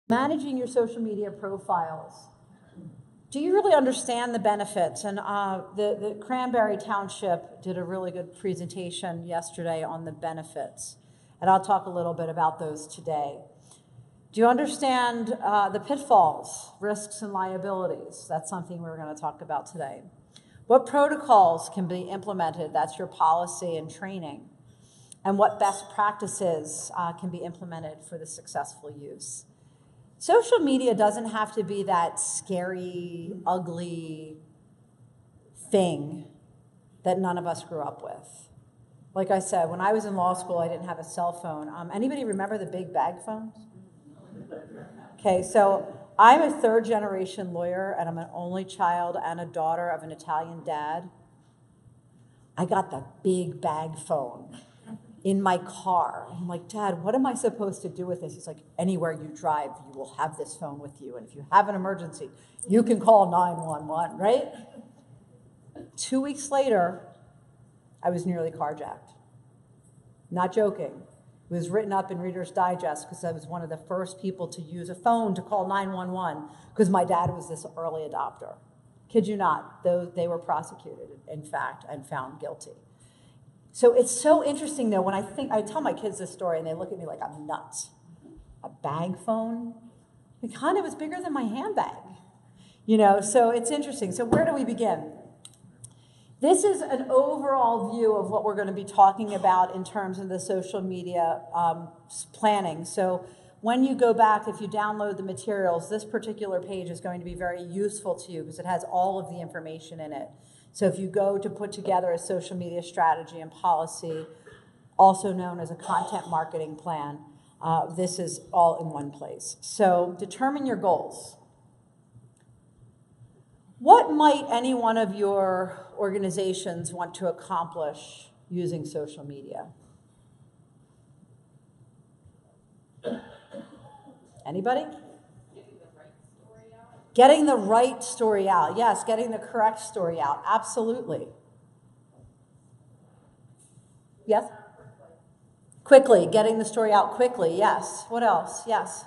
Managing your social media profiles. Do you really understand the benefits? And the Cranberry Township did a really good presentation yesterday on the benefits. And I'll talk a little bit about those today. Do you understand the pitfalls, risks, and liabilities? That's something we're going to talk about today. What protocols can be implemented? That's your policy and training. And what best practices can be implemented for the successful use? Social media doesn't have to be that scary, ugly thing that none of us grew up with. Like I said, when I was in law school, I didn't have a cell phone. Anybody remember the big bag phones? Okay, so I'm a third-generation lawyer, and I'm an only child and a daughter of an Italian dad. I got the big bag phone in my car. I'm like, Dad, what am I supposed to do with this? He's like, anywhere you drive, you will have this phone with you. And if you have an emergency, you can call 911, right? 2 weeks later, I was nearly carjacked. Not joking. It was written up in Reader's Digest because I was one of the first people to use a phone to call 911 because my dad was this early adopter. Kid you not, they were prosecuted, in fact, and found guilty. So it's so interesting, though, when I tell my kids this story and they look at me like I'm nuts. A bag phone? It kind of was bigger than my handbag, so it's interesting. So where do we begin? This is an overall view of what we're going to be talking about in terms of the social media planning. So when you go back, if you download the materials, this particular page is going to be very useful to you because it has all of the information in it. So if you go to put together a social media strategy and policy, also known as a content marketing plan, this is all in one place. So determine your goals. What might any one of your organizations want to accomplish using social media? Anybody? Getting the right story out. Yes, getting the correct story out. Absolutely. Yes? Quickly. Getting the story out quickly. Yes. What else? Yes.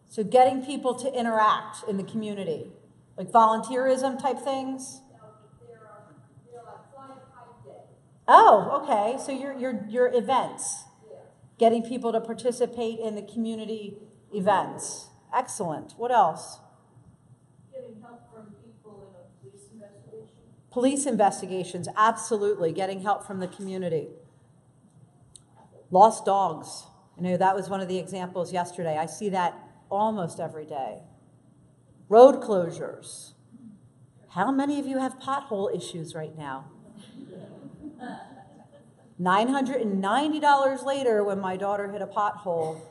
So getting people to interact in the community, like volunteerism type things. They're like flying kite day. Oh, okay. So your events, getting people to participate in the community events. Excellent. What else? Getting help from people in a police investigation. Police investigations, absolutely. Getting help from the community. Lost dogs. That was one of the examples yesterday. I see that almost every day. Road closures. How many of you have pothole issues right now? $990 later when my daughter hit a pothole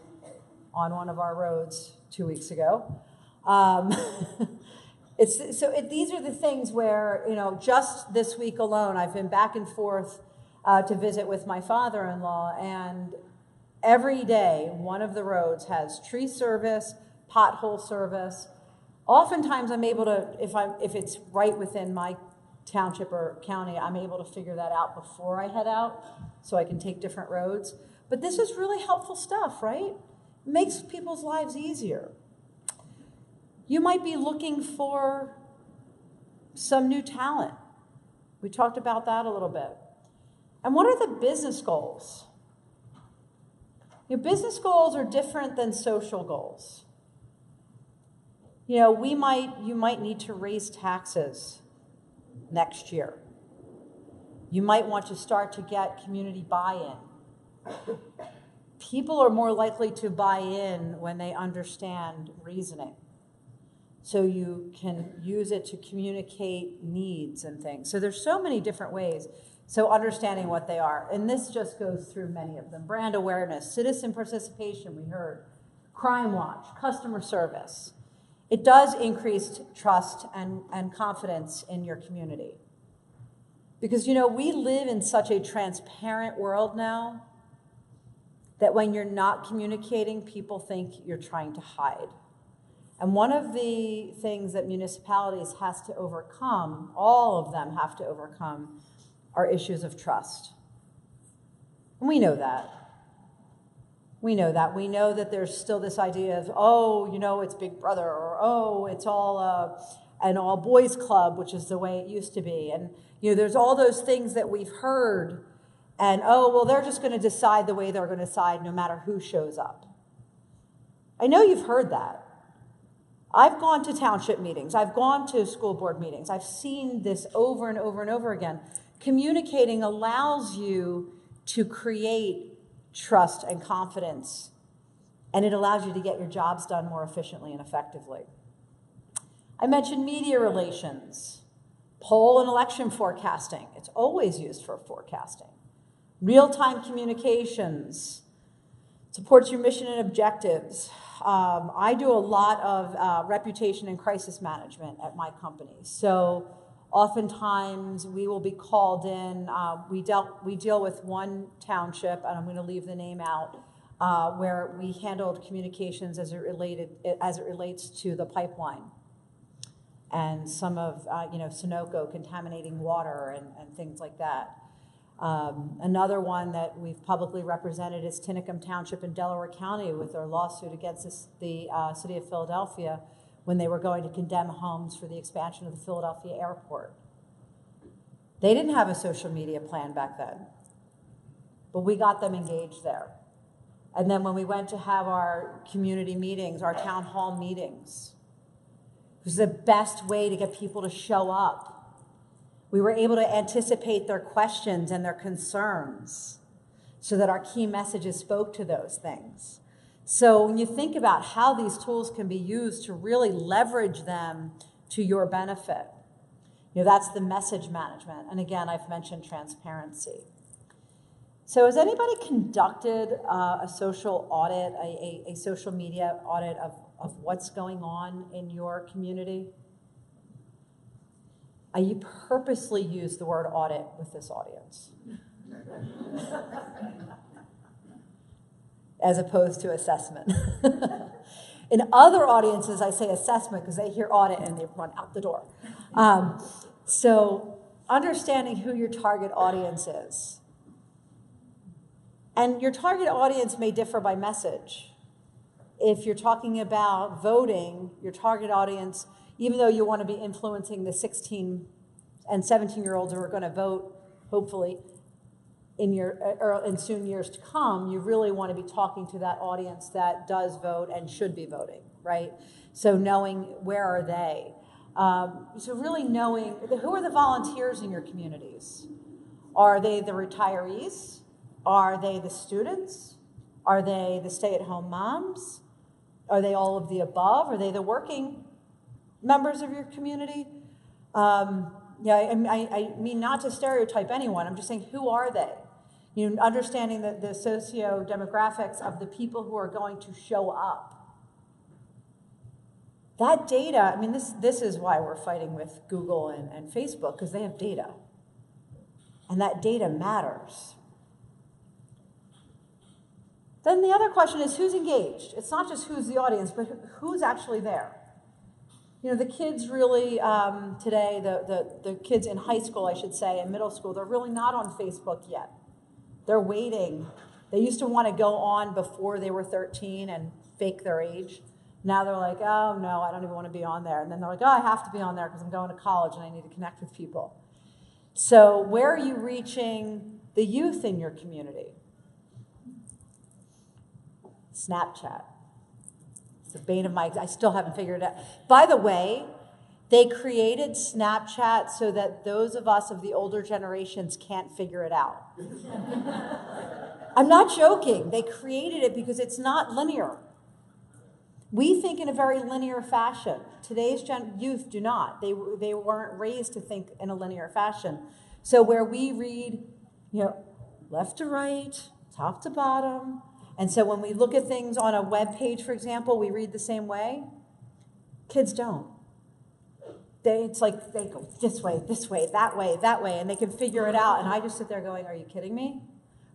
on one of our roads 2 weeks ago. These are the things where, just this week alone, I've been back and forth to visit with my father-in-law, and every day, one of the roads has tree service, pothole service. Oftentimes, I'm able to, if it's right within my township or county, I'm able to figure that out before I head out, so I can take different roads. But this is really helpful stuff, right? It makes people's lives easier. You might be looking for some new talent. We talked about that a little bit. And what are the business goals? Your business goals are different than social goals. You might need to raise taxes next year. You might want to start to get community buy-in. People are more likely to buy in when they understand reasoning. So you can use it to communicate needs and things. So there's so many different ways. So understanding what they are. And this just goes through many of them. Brand awareness, citizen participation, we heard. Crime watch, customer service. It does increase trust and confidence in your community. Because, we live in such a transparent world now that when you're not communicating, people think you're trying to hide. And one of the things that municipalities has to overcome, all of them have to overcome, are issues of trust. And we know that. We know that. We know that there's still this idea of, oh, you know, it's Big Brother, or oh, it's all an all boys club, which is the way it used to be. And, you know, there's all those things that we've heard, and, oh, well, they're just going to decide the way they're going to decide no matter who shows up. I know you've heard that. I've gone to township meetings. I've gone to school board meetings. I've seen this over and over and over again. Communicating allows you to create trust and confidence, and it allows you to get your jobs done more efficiently and effectively. I mentioned media relations, poll and election forecasting. It's always used for forecasting. Real-time communications, supports your mission and objectives. I do a lot of reputation and crisis management at my company. So oftentimes we will be called in. We deal with one township, and I'm going to leave the name out, where we handled communications as it relates to the pipeline and some of Sunoco contaminating water and things like that. Another one that we've publicly represented is Tinicum Township in Delaware County with their lawsuit against the city of Philadelphia when they were going to condemn homes for the expansion of the Philadelphia airport. They didn't have a social media plan back then, but we got them engaged there. And then when we went to have our community meetings, our town hall meetings, it was the best way to get people to show up. We were able to anticipate their questions and their concerns so that our key messages spoke to those things. So when you think about how these tools can be used to really leverage them to your benefit, that's the message management. And again, I've mentioned transparency. So has anybody conducted a social audit, a social media audit of what's going on in your community? I purposely use the word audit with this audience, as opposed to assessment. In other audiences, I say assessment because they hear audit and they run out the door. So understanding who your target audience is. And your target audience may differ by message. If you're talking about voting, your target audience, even though you want to be influencing the 16 and 17-year-olds who are going to vote, hopefully, in soon years to come, you really want to be talking to that audience that does vote and should be voting, right? So knowing where are they. So really knowing who are the volunteers in your communities. Are they the retirees? Are they the students? Are they the stay-at-home moms? Are they all of the above? Are they the working members of your community? I mean not to stereotype anyone. I'm just saying, who are they? Understanding the socio-demographics of the people who are going to show up. That data, I mean, this is why we're fighting with Google and Facebook, because they have data. And that data matters. Then the other question is, who's engaged? It's not just who's the audience, but who's actually there. The kids really, today, the kids in high school, I should say, and middle school, they're really not on Facebook yet. They're waiting. They used to want to go on before they were 13 and fake their age. Now they're like, oh, no, I don't even want to be on there. And then they're like, oh, I have to be on there because I'm going to college and I need to connect with people. So where are you reaching the youth in your community? Snapchat. It's the bane of my, I still haven't figured it out. By the way, they created Snapchat so that those of us of the older generations can't figure it out. I'm not joking. They created it because it's not linear. We think in a very linear fashion. Today's youth do not. They weren't raised to think in a linear fashion. So where we read, left to right, top to bottom, and so when we look at things on a web page, for example, we read the same way. Kids don't. It's like they go this way, that way, and they can figure it out. And I just sit there going, are you kidding me?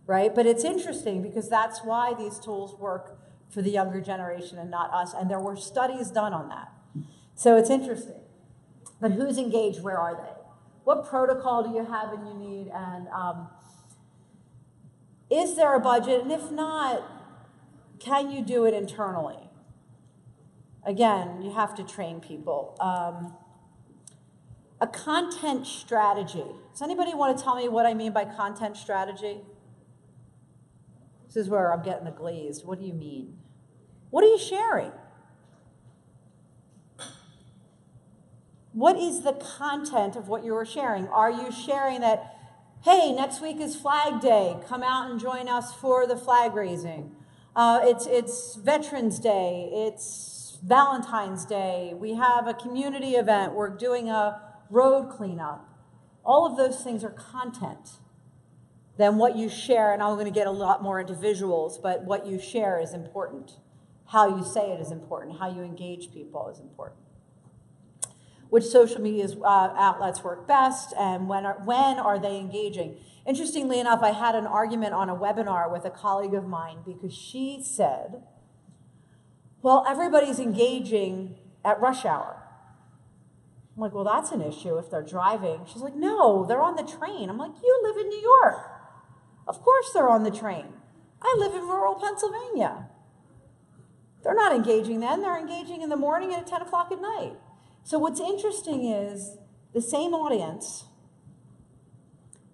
Right? But it's interesting because that's why these tools work for the younger generation and not us. And there were studies done on that. So it's interesting. But who's engaged? Where are they? What protocol do you have and you need? And is there a budget? And if not, can you do it internally? Again, you have to train people. A content strategy. Does anybody want to tell me what I mean by content strategy? This is where I'm getting the glazed. What do you mean? What are you sharing? What is the content of what you're sharing? Are you sharing that, hey, next week is Flag Day, come out and join us for the flag raising? It's Veterans Day, it's Valentine's Day, we have a community event, we're doing a road cleanup. All of those things are content. Then what you share, and I'm going to get a lot more into visuals, but what you share is important. How you say it is important. How you engage people is important. Which social media outlets work best, and when are they engaging? Interestingly enough, I had an argument on a webinar with a colleague of mine because she said, well, everybody's engaging at rush hour. I'm like, well, that's an issue if they're driving. She's like, no, they're on the train. I'm like, you live in New York. Of course they're on the train. I live in rural Pennsylvania. They're not engaging then. They're engaging in the morning and at 10 o'clock at night. So what's interesting is the same audience,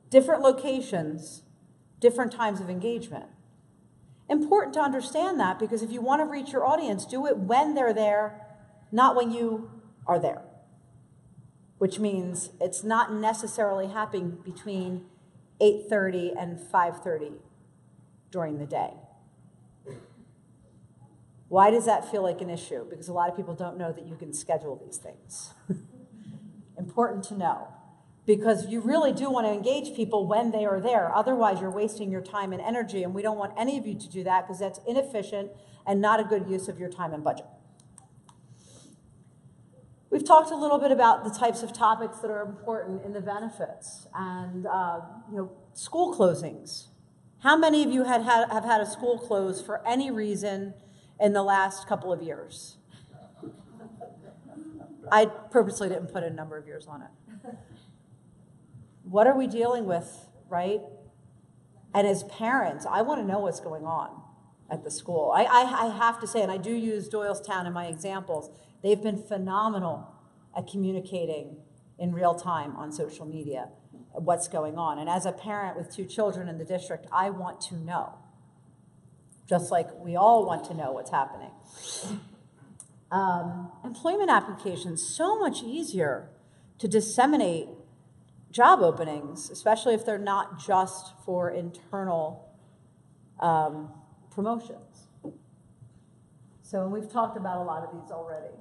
different locations, different times of engagement. Important to understand that because if you want to reach your audience, do it when they're there, not when you are there. Which means it's not necessarily happening between 8:30 and 5:30 during the day. Why does that feel like an issue? Because a lot of people don't know that you can schedule these things. Important to know. Because you really do want to engage people when they are there. Otherwise, you're wasting your time and energy, and we don't want any of you to do that because that's inefficient and not a good use of your time and budget. We've talked a little bit about the types of topics that are important in the benefits and school closings. How many of you have had a school close for any reason in the last couple of years? I purposely didn't put a number of years on it. What are we dealing with, right? And as parents, I want to know what's going on at the school. I have to say, and I do use Doylestown in my examples, they've been phenomenal at communicating in real time on social media what's going on. And as a parent with 2 children in the district, I want to know, just like we all want to know what's happening. Employment applications, so much easier to disseminate job openings, especially if they're not just for internal promotions. So we've talked about a lot of these already.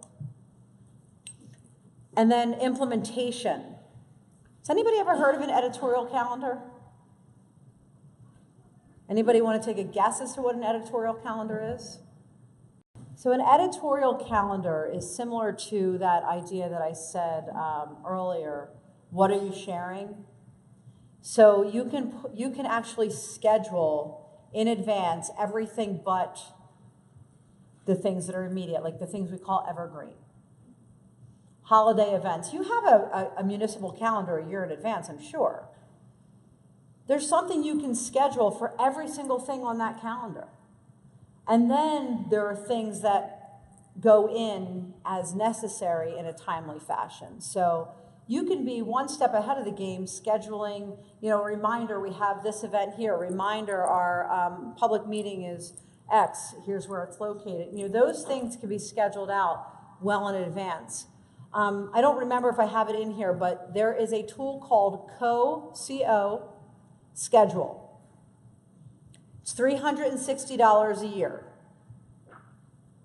And then implementation. Has anybody ever heard of an editorial calendar? Anybody want to take a guess as to what an editorial calendar is? So an editorial calendar is similar to that idea that I said earlier. What are you sharing? So you can actually schedule in advance everything but the things that are immediate, like the things we call evergreen. Holiday events. You have a municipal calendar a year in advance, I'm sure. There's something you can schedule for every single thing on that calendar. And then there are things that go in as necessary in a timely fashion. So you can be one step ahead of the game, scheduling, reminder, we have this event here, reminder, our public meeting is X, here's where it's located. Those things can be scheduled out well in advance. I don't remember if I have it in here, but there is a tool called CO Schedule. It's $360 a year,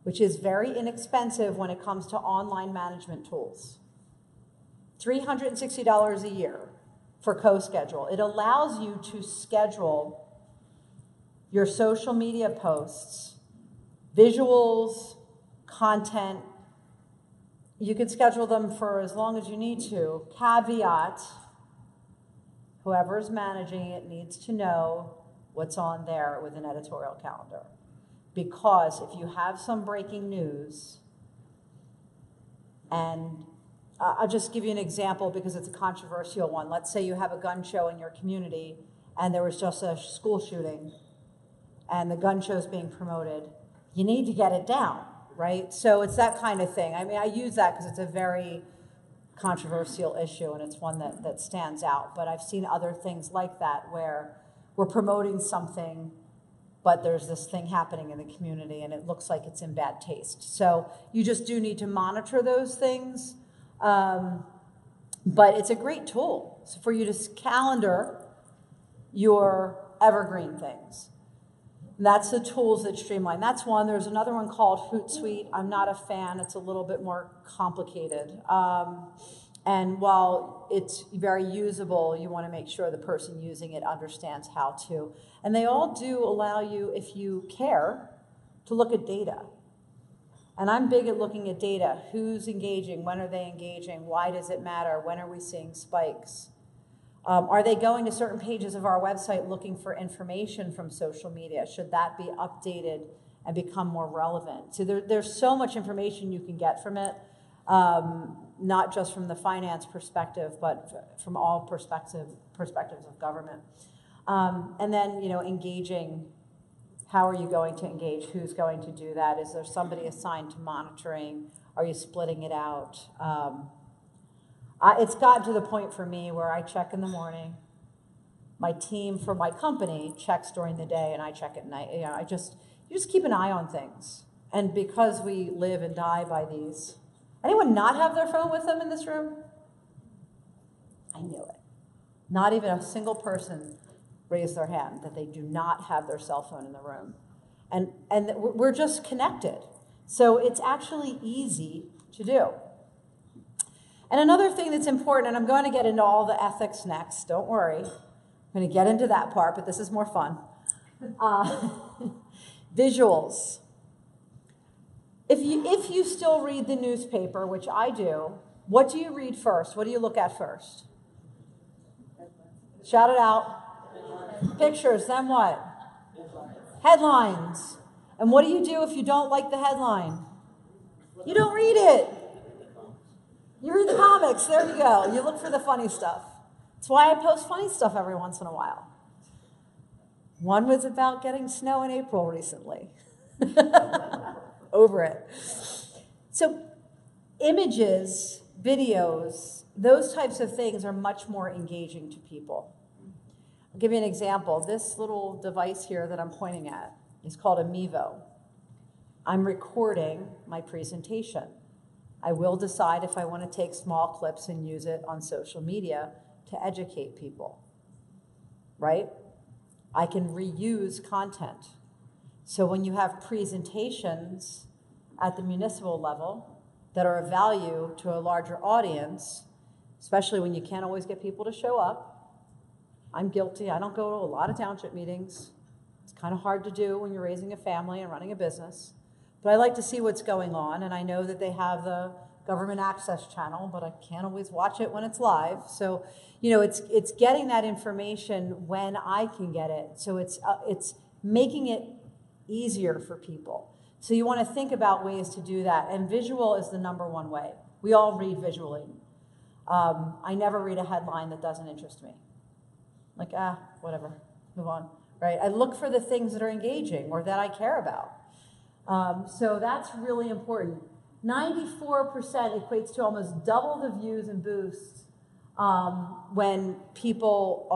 which is very inexpensive when it comes to online management tools. $360 a year for CoSchedule. It allows you to schedule your social media posts, visuals, content. You can schedule them for as long as you need to. Caveat, whoever's managing it needs to know what's on there with an editorial calendar. because if you have some breaking news, and I'll just give you an example because it's a controversial one. Let's say you have a gun show in your community and there was just a school shooting and the gun show is being promoted. You need to get it down, right? So it's that kind of thing. I mean, I use that because it's a very controversial issue and it's one that stands out. But I've seen other things like that where we're promoting something, but there's this thing happening in the community and it looks like it's in bad taste. So you just do need to monitor those things. But it's a great tool for you to calendar your evergreen things. And that's the tools that streamline. That's one. There's another one called Hootsuite. I'm not a fan. It's a little bit more complicated. And while it's very usable, you want to make sure the person using it understands how to. And they all do allow you, if you care, to look at data. And I'm big at looking at data. Who's engaging? When are they engaging? Why does it matter? When are we seeing spikes? Are they going to certain pages of our website looking for information from social media? Should that be updated and become more relevant? So there's so much information you can get from it, not just from the finance perspective, but from all perspectives of government. And then, engaging. How are you going to engage? Who's going to do that? Is there somebody assigned to monitoring? Are you splitting it out? It's gotten to the point for me where I check in the morning. My team for my company checks during the day, and I check at night. You just keep an eye on things. And because we live and die by these, anyone not have their phone with them in this room? I knew it. Not even a single person raise their hand that they do not have their cell phone in the room. And we're just connected. So it's actually easy to do. And another thing that's important, and I'm going to get into all the ethics next, don't worry. I'm going to get into that part, but this is more fun. Visuals. If you still read the newspaper, which I do, what do you read first? What do you look at first? Shout it out. Pictures, then what? Headlines. And what do you do if you don't like the headline? You don't read it. You read the comics, there you go. You look for the funny stuff. That's why I post funny stuff every once in a while. One was about getting snow in April recently. Over it. So images, videos, those types of things are much more engaging to people. I'll give you an example. This little device here that I'm pointing at is called a Mevo. I'm recording my presentation. I will decide if I want to take small clips and use it on social media to educate people, right? I can reuse content. So when you have presentations at the municipal level that are of value to a larger audience, especially when you can't always get people to show up, I'm guilty. I don't go to a lot of township meetings. It's kind of hard to do when you're raising a family and running a business. But I like to see what's going on, and I know that they have the government access channel, but I can't always watch it when it's live. So, it's getting that information when I can get it. So it's making it easier for people. So you want to think about ways to do that, and visual is the number one way. We all read visually. I never read a headline that doesn't interest me. Like, whatever, move on, right? I look for the things that are engaging or that I care about. So that's really important. 94% equates to almost double the views and boosts when people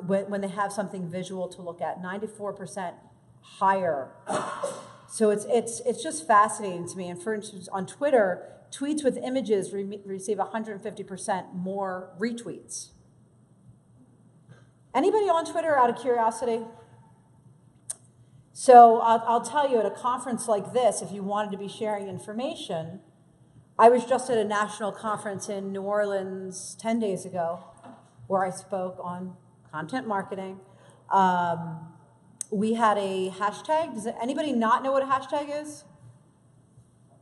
when they have something visual to look at. 94% higher. So it's just fascinating to me. And for instance, on Twitter, tweets with images receive 150% more retweets. Anybody on Twitter out of curiosity? So I'll tell you, at a conference like this, if you wanted to be sharing information, I was just at a national conference in New Orleans 10 days ago where I spoke on content marketing. We had a hashtag. Does anybody not know what a hashtag is?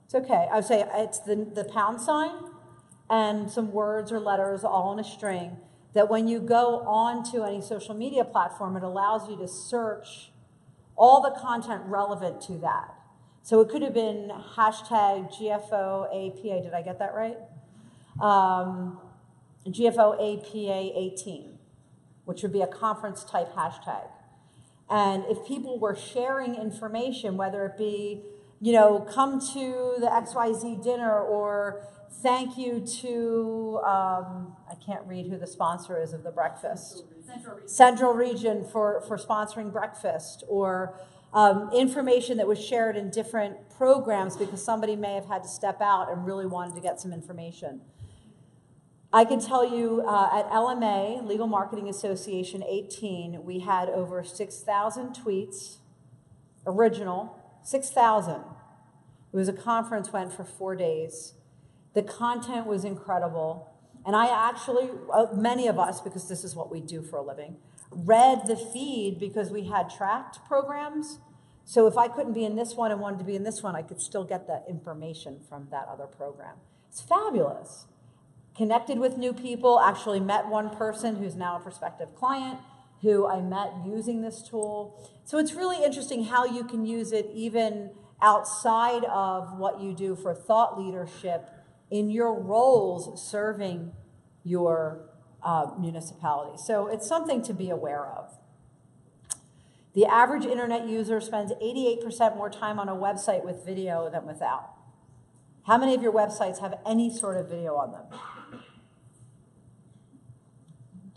It's okay. I would say it's the pound sign and some words or letters all in a string that when you go on to any social media platform, it allows you to search all the content relevant to that. So it could have been hashtag GFOAPA, did I get that right? GFOAPA 18, which would be a conference type hashtag. And if people were sharing information, whether it be, come to the XYZ dinner, or thank you to, I can't read who the sponsor is of the breakfast. Central Region for sponsoring breakfast, or information that was shared in different programs because somebody may have had to step out and really wanted to get some information. I can tell you at LMA, Legal Marketing Association 18, we had over 6,000 tweets, original, 6,000. It was a conference, went for 4 days. The content was incredible. And I actually, many of us, because this is what we do for a living, read the feed because we had tracked programs. So if I couldn't be in this one and wanted to be in this one, I could still get that information from that other program. It's fabulous. Connected with new people, actually met one person who's now a prospective client who I met using this tool. So it's really interesting how you can use it even outside of what you do for thought leadership in your roles serving your municipality. So it's something to be aware of. The average internet user spends 88% more time on a website with video than without. How many of your websites have any sort of video on them? 1,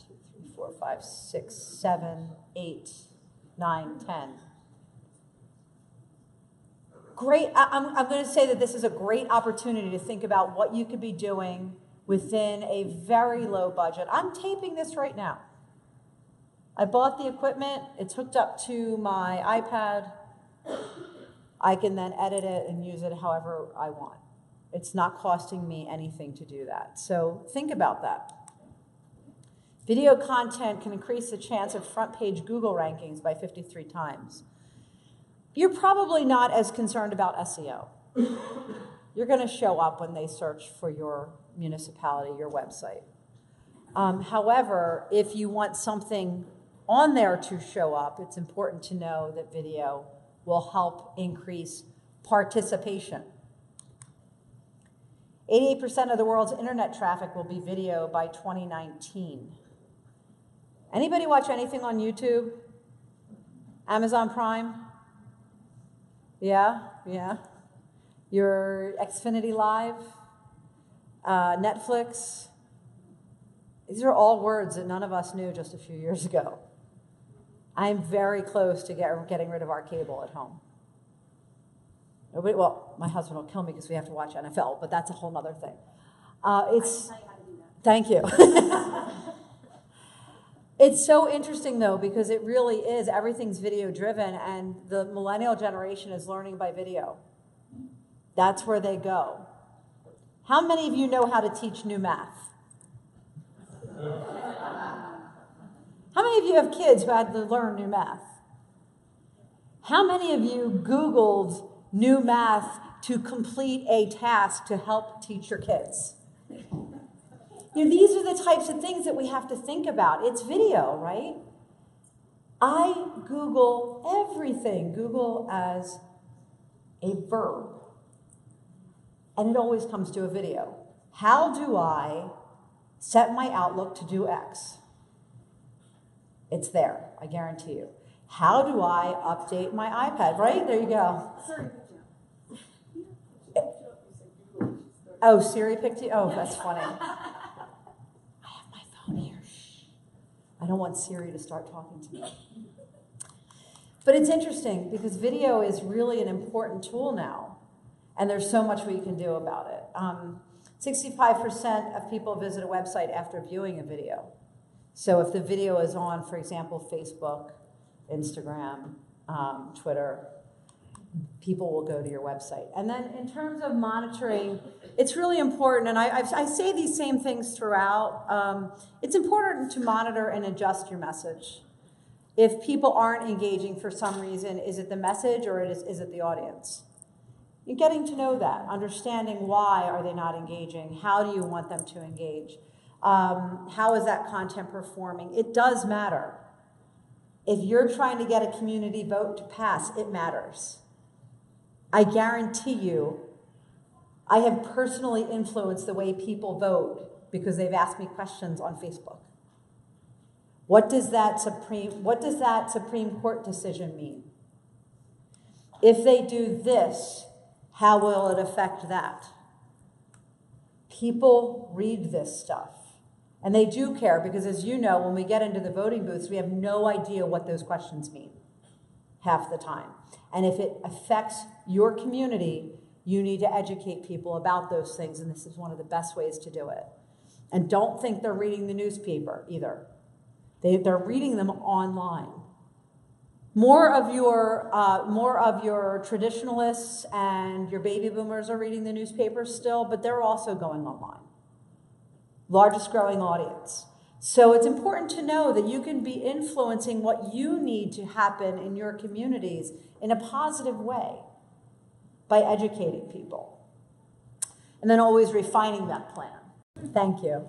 2, 3, 4, 5, 6, 7, 8, 9, 10. Great. I'm going to say that this is a great opportunity to think about what you could be doing within a very low budget. I'm taping this right now. I bought the equipment. It's hooked up to my iPad. I can then edit it and use it however I want. It's not costing me anything to do that. So think about that. Video content can increase the chance of front page Google rankings by 53 times. You're probably not as concerned about SEO. You're going to show up when they search for your municipality, your website. However, if you want something on there to show up, it's important to know that video will help increase participation. 88% of the world's internet traffic will be video by 2019. Anybody watch anything on YouTube? Amazon Prime? Yeah. Your Xfinity Live? Netflix? These are all words that none of us knew just a few years ago. I'm very close to getting rid of our cable at home. Nobody, well, my husband will kill me because we have to watch NFL, but that's a whole other thing. Thank you. It's so interesting, though, because it really is. Everything's video-driven, and the millennial generation is learning by video. That's where they go. How many of you know how to teach new math? How many of you have kids who had to learn new math? How many of you Googled new math to complete a task to help teach your kids? These are the types of things that we have to think about. It's video, right? I Google everything. Google as a verb. And it always comes to a video. How do I set my Outlook to do X? It's there, I guarantee you. How do I update my iPad? Right? There you go. Oh, Siri picked you? Oh, that's funny. I have my phone here. I don't want Siri to start talking to me. But it's interesting because video is really an important tool now. And there's so much we can do about it. 65% of people visit a website after viewing a video. So if the video is on, for example, Facebook, Instagram, Twitter, people will go to your website. And then in terms of monitoring, it's really important, and I say these same things throughout. It's important to monitor and adjust your message. If people aren't engaging for some reason, is it the message or is it the audience? You're getting to know that, understanding why are they not engaging, how do you want them to engage, how is that content performing? It does matter. If you're trying to get a community vote to pass, it matters. I guarantee you, I have personally influenced the way people vote because they've asked me questions on Facebook. What does that Supreme Court decision mean? If they do this, how will it affect that? People read this stuff. And they do care because, as you know, when we get into the voting booths, we have no idea what those questions mean half the time. And if it affects your community, you need to educate people about those things, and this is one of the best ways to do it. And don't think they're reading the newspaper either. They're reading them online. More of your traditionalists and your baby boomers are reading the newspapers still, but they're also going online. Largest growing audience. So it's important to know that you can be influencing what you need to happen in your communities in a positive way by educating people. And then always refining that plan. Thank you.